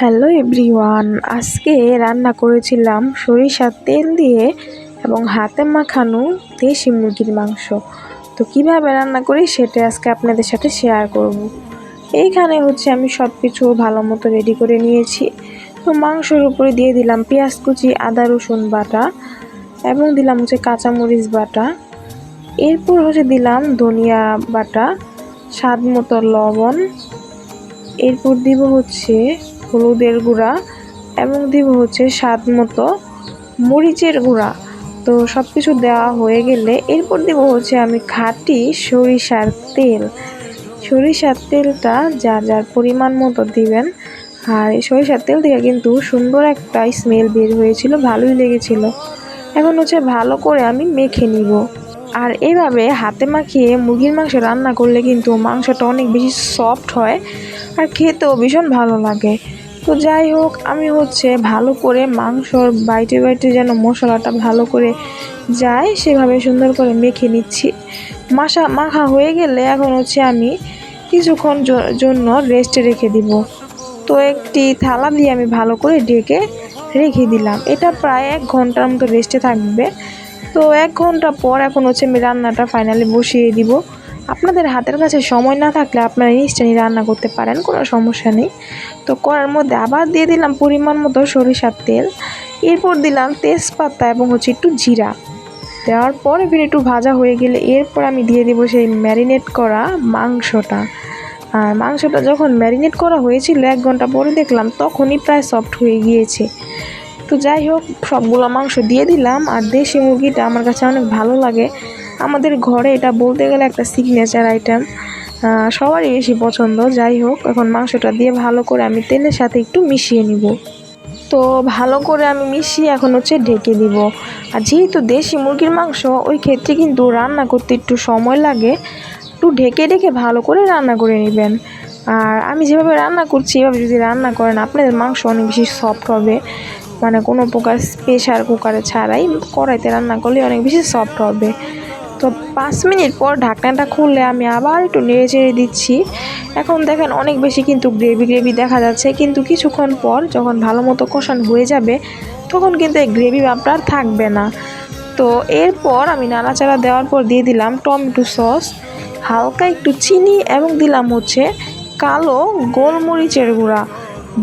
Hello everyone, আজকে রান্না করেছিলাম সরিষার তেল দিয়ে এবং হাতে মাখানো দেশি মুরগির মাংস। তো কিভাবে রান্না করি সেটা আজকে আপনাদের সাথে শেয়ার করব। এইখানে আমি সব কিছু ভালো মতো রেডি করে নিয়েছি। তো মাংসের উপরে দিয়ে দিলাম পেঁয়াজ কুচি, আদা রসুন বাটা এবং দিলাম কাঁচামরিচ বাটা। এরপর দিলাম ধনিয়া বাটা, স্বাদ মতো লবণ। এরপর দিব হলুদের গুঁড়া এবং দিব স্বাদ মতো মরিচের গুঁড়া। তো সব কিছু দেওয়া হয়ে গেলে এরপর দিব আমি খাঁটি সরিষার তেল। সরিষার তেলটা যার যার পরিমাণ মতো দিবেন। আর এই সরিষার তেল থেকে কিন্তু সুন্দর একটা স্মেল বের হয়েছিল, ভালোই লেগেছিল। এখন ভালো করে আমি মেখে নিব। আর এইভাবে হাতে মাখিয়ে মুরগির মাংস রান্না করলে কিন্তু মাংসটা অনেক বেশি সফট হয় আর খেতেও ভীষণ ভালো লাগে। তো যাই হোক, আমি ভালো করে মাংসর বাইটে বাইটে যেন মশলাটা ভালো করে যায় সেভাবে সুন্দর করে মেখে নিচ্ছি। মাখা হয়ে গেলে এখন আমি কিছুক্ষণ জন্য রেস্টে রেখে দিব। তো একটি থালা দিয়ে আমি ভালো করে ঢেকে রেখে দিলাম। এটা প্রায় 1 ঘন্টার মতো রেস্টে থাকবে। তো 1 ঘন্টা পর এখন আমি রান্নাটা ফাইনালি বসিয়ে দিব। আপনাদের হাতের কাছে সময় না থাকলে আপনারা ইনস্ট্যান্টলি রান্না করতে পারেন, কোনো সমস্যা নেই। তো কড়ার মধ্যে আবার দিয়ে দিলাম পরিমাণ মতো সরিষার তেল। এরপর দিলাম তেজপাতা এবং একটু জিরা। দেওয়ার পর একটু ভাজা হয়ে গেলে এরপর আমি দিয়ে দিব সেই ম্যারিনেট করা মাংসটা। আর মাংসটা যখন ম্যারিনেট করা হয়েছিল 1 ঘন্টা পরে দেখলাম তখনই প্রায় সফট হয়ে গিয়েছে। তো যাই হোক, সবগুলো মাংস দিয়ে দিলাম। আর দেশি মুরগিটা আমার কাছে অনেক ভালো লাগে। আমাদের ঘরে এটা বলতে গেলে একটা সিগনেচার আইটেম, সবারই বেশি পছন্দ। যাই হোক, এখন মাংসটা দিয়ে ভালো করে আমি তেলের সাথে একটু মিশিয়ে নিব। তো ভালো করে আমি মিশিয়ে এখন ঢেকে দিব। আর যেহেতু দেশি মুরগির মাংস, ওই ক্ষেত্রে কিন্তু রান্না করতে একটু সময় লাগে। একটু ঢেকে ঢেকে ভালো করে রান্না করে নেবেন। আর আমি যেভাবে রান্না করছি এভাবে যদি রান্না করেন আপনাদের মাংস অনেক বেশি সফট হবে। মানে কোনো প্রকার প্রেসার কুকারে ছাড়াই কড়াইতে রান্না করলে অনেক বেশি সফট হবে। তো 5 মিনিট পর ঢাকনাটা খুললে আমি আবার একটু নেড়ে চেড়ে দিচ্ছি। এখন দেখেন অনেক বেশি কিন্তু গ্রেভি দেখা যাচ্ছে, কিন্তু কিছুক্ষণ পর যখন ভালো মতো কষানো হয়ে যাবে তখন কিন্তু এই গ্রেভি ভাবটা আর থাকবে না। তো এরপর আমি নাড়াচাড়া দেওয়ার পর দিয়ে দিলাম টমেটো সস, হালকা একটু চিনি এবং দিলাম কালো গোলমরিচের গুঁড়া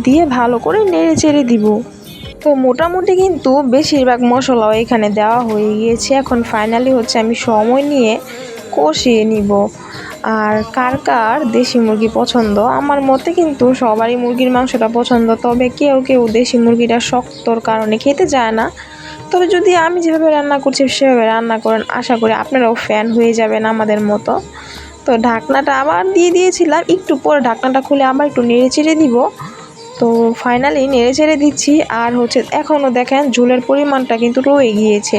দিয়ে ভালো করে নেড়ে চেড়ে দিব। তো মোটামুটি কিন্তু বেশিরভাগ মশলাও এখানে দেওয়া হয়ে গিয়েছে। এখন ফাইনালি আমি সময় নিয়ে কষিয়ে নিব। আর কার কার দেশি মুরগি পছন্দ? আমার মতে কিন্তু সবারই মুরগির মাংসটা পছন্দ, তবে কেউ কেউ দেশি মুরগিটা শক্তর কারণে খেতে চায় না। তবে যদি আমি যেভাবে রান্না করছি সেভাবে রান্না করেন, আশা করি আপনারাও ফ্যান হয়ে যাবেন আমাদের মতো। তো ঢাকনাটা আবার দিয়ে দিয়েছিলাম, একটু পরে ঢাকনাটা খুলে আবার একটু নেড়ে চেড়ে দিব। তো ফাইনালি নেড়ে চেড়ে দিচ্ছি। আর এখনও দেখেন ঝোলের পরিমাণটা কিন্তু রয়ে গিয়েছে।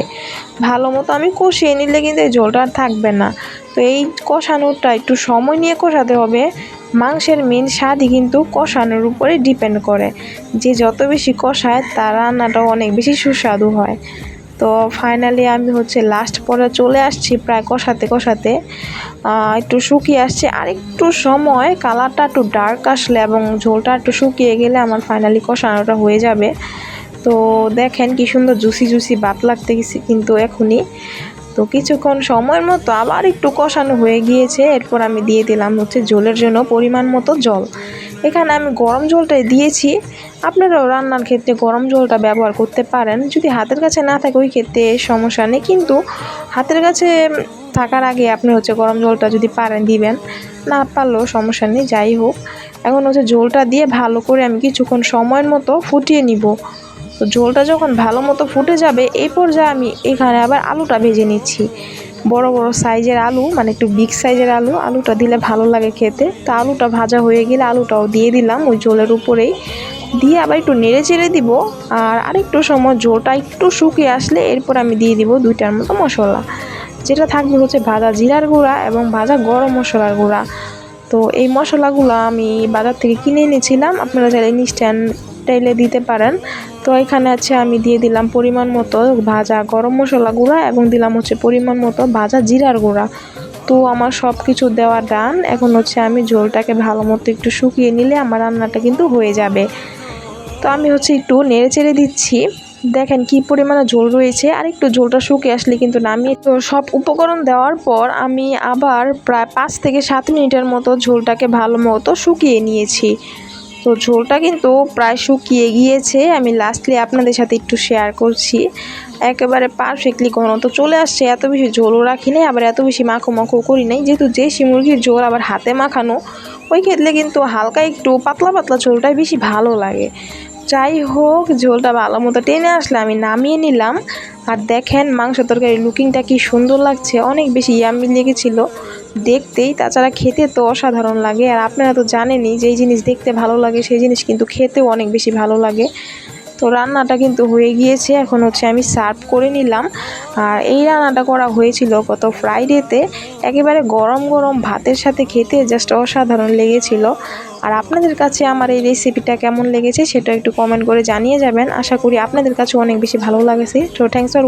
ভালো মতো আমি কষিয়ে নিলে কিন্তু এই ঝোলটা আর থাকবে না। তো এই কষানোটা একটু সময় নিয়ে কষাতে হবে। মাংসের মেন স্বাদই কিন্তু কষানোর উপরে ডিপেন্ড করে। যে যত বেশি কষায় তার রান্নাটাও অনেক বেশি সুস্বাদু হয়। তো ফাইনালি আমি লাস্ট পরে চলে আসছি, প্রায় কষাতে কষাতে একটু শুকিয়ে আসছে। আর একটু সময় কালারটা একটু ডার্ক আসলে এবং ঝোলটা একটু শুকিয়ে গেলে আমার ফাইনালি কষানোটা হয়ে যাবে। তো দেখেন কি সুন্দর জুসি জুসি ভাব লাগতে গেছে কিন্তু এখনই। তো কিছুক্ষণ সময়ের মতো আবার একটু কষানো হয়ে গিয়েছে। এরপর আমি দিয়ে দিলাম ঝোলের জন্য পরিমাণ মতো জল। এখানে আমি গরম জলটাই দিয়েছি। আপনারাও রান্নার ক্ষেত্রে গরম জলটা ব্যবহার করতে পারেন। যদি হাতের কাছে না থাকে ওই ক্ষেত্রে সমস্যা নেই, কিন্তু হাতের কাছে থাকার আগে আপনি গরম জলটা যদি পারেন দিবেন, না পারলেও সমস্যা নেই। যাই হোক, এখন ঝোলটা দিয়ে ভালো করে আমি কিছুক্ষণ সময়ের মতো ফুটিয়ে নিব। তো ঝোলটা যখন ভালো মতো ফুটে যাবে এই পর্যায়ে আমি এখানে আবার আলুটা ভেজে নিচ্ছি। বড় বড় সাইজের আলু, মানে একটু বিগ সাইজের আলুটা দিলে ভালো লাগে খেতে। তো আলুটা ভাজা হয়ে গেলে আলুটাও দিয়ে দিলাম ওই ঝোলের উপরেই, দিয়ে আবার একটু নেড়ে চেড়ে দিব। আর আরেকটু সময় ঝোলটা একটু শুকিয়ে আসলে এরপর আমি দিয়ে দিব 2টার মতো মশলা, যেটা থাকবে ভাজা জিরার গুঁড়া এবং ভাজা গরম মশলার গুঁড়া। তো এই মশলাগুলো আমি বাজার থেকে কিনে এনেছিলাম, আপনারা চাইলে ইনস্ট্যান্ট টাইলে দিতে পারেন। তো এখানে আমি দিয়ে দিলাম পরিমাণ মতো ভাজা গরম মশলা গুঁড়া এবং দিলাম পরিমাণ মতো ভাজা জিরার গুঁড়া। তো আমার সব কিছু দেওয়া ডান। এখন আমি ঝোলটাকে ভালো মতো একটু শুকিয়ে নিলে আমার রান্নাটা কিন্তু হয়ে যাবে। তো আমি একটু নেড়ে চেড়ে দিচ্ছি। দেখেন কি পরিমাণে ঝোল রয়েছে, আর একটু ঝোলটা শুকিয়ে আসলে কিন্তু নামিয়ে। তো সব উপকরণ দেওয়ার পর আমি আবার প্রায় 5 থেকে 7 মিনিটের মতো ঝোলটাকে ভালো মতো শুকিয়ে নিয়েছি। তো ঝোলটা কিন্তু প্রায় শুকিয়ে গিয়েছে। আমি লাস্টলি আপনাদের সাথে একটু শেয়ার করছি। একেবারে পারফেক্টলি ঘনত্ব চলে আসছে, এত বেশি ঝোলও রাখি নাই, আবার এত বেশি মাখো মাখো করি নাই। যেহেতু দেশি মুরগির ঝোল আবার হাতে মাখানো, ওই ক্ষেত্রে কিন্তু হালকা একটু পাতলা পাতলা ঝোলটাই বেশি ভালো লাগে। যাই হোক, ঝোলটা ভালো মতো টেনে আসলে আমি নামিয়ে নিলাম। আর দেখেন মাংস তরকারির লুকিংটা কি সুন্দর লাগছে, অনেক বেশি ইয়াম্মি লেগেছিল দেখতেই। তাছাড়া খেতে তো অসাধারণ লাগে, আর আপনারা তো জানেনই যেই জিনিস দেখতে ভালো লাগে সেই জিনিস কিন্তু খেতেও অনেক বেশি ভালো লাগে। তো রান্নাটা কিন্তু হয়ে গিয়েছে, এখন আমি সার্ভ করে নিলাম। আর এই রান্নাটা করা হয়েছিল গত ফ্রাইডেতে, একেবারে গরম গরম ভাতের সাথে খেতে জাস্ট অসাধারণ লেগেছিল। আর আপনাদের কাছে আমার এই রেসিপিটা কেমন লেগেছে সেটা একটু কমেন্ট করে জানিয়ে যাবেন। আশা করি আপনাদের কাছে অনেক বেশি ভালো লাগেছে। তো থ্যাংকস ফর